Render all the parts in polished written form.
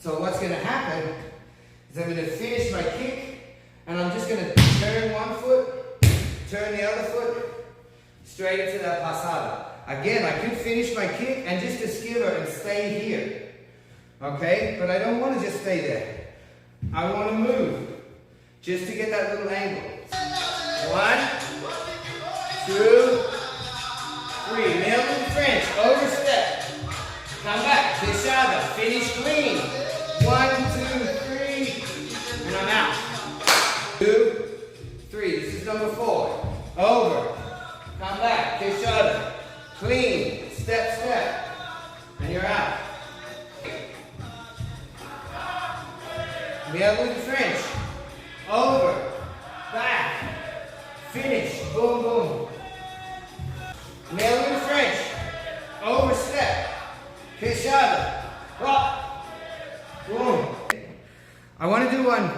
So what's going to happen is I'm going to finish my kick, and I'm just going to turn one foot, turn the other foot, straight into that passada. Again, I could finish my kick and just esquiva and stay here. Okay? But I don't want to just stay there. I want to move just to get that little angle. 1, 2, 3. Nail in French. Overstep. Come back. Passada. Finish clean. 1, 2, 3. And I'm out. 2, 3. This is number 4. Over. Come back. Passada. Clean. Step, step. And you're out. Nail in French. Over. Back. Finish. Boom, boom. Nail in French. Overstep. Passada. Rock. Boom. I want to do one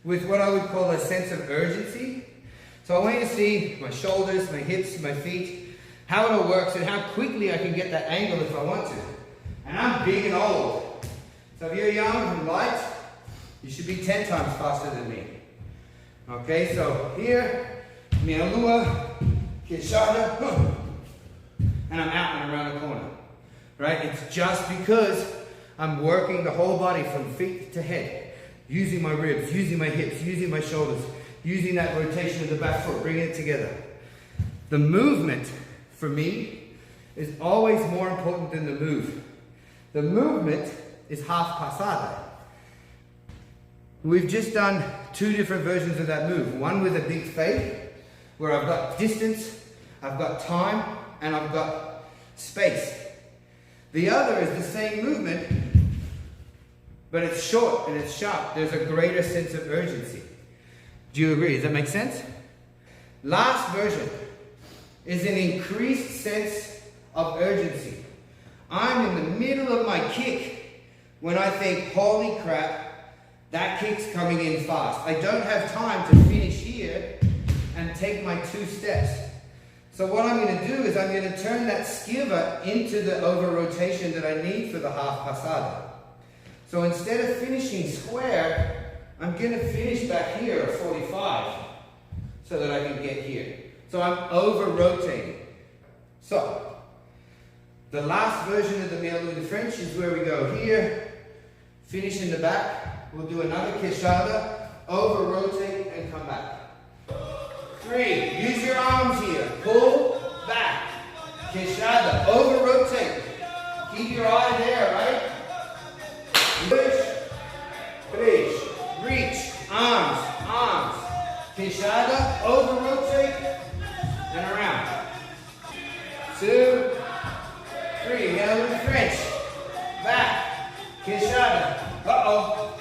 with what I would call a sense of urgency. So I want you to see my shoulders, my hips, my feet, how it all works and how quickly I can get that angle if I want to. And I'm big and old. So if you're young and light, you should be 10 times faster than me. Okay, so here, Mialua, Kishada, and I'm out and around the corner. Right? It's just because I'm working the whole body from feet to head. Using my ribs, using my hips, using my shoulders, using that rotation of the back foot, bringing it together. The movement, for me, is always more important than the move. The movement is half passada. We've just done 2 different versions of that move. One with a big fade, where I've got distance, I've got time, and I've got space. The other is the same movement, but it's short and it's sharp. There's a greater sense of urgency. Do you agree? Does that make sense? Last version is an increased sense of urgency. I'm in the middle of my kick when I think, holy crap, that kick's coming in fast. I don't have time to finish here and take my 2 steps. So what I'm going to do is I'm going to turn that skiva into the over rotation that I need for the half passada. So instead of finishing square, I'm going to finish back here at 45 so that I can get here. So I'm over rotating. So the last version of the Mialua de French is where we go here, finish in the back. We'll do another queixada, over rotate and come back. 3, use your arms here, pull back, queixada, over rotate. Keep your eye there, right? Push, push, reach, arms, arms. Queixada, over rotate, and around. 2, 3, Mialua de French. Back, queixada. Uh-oh.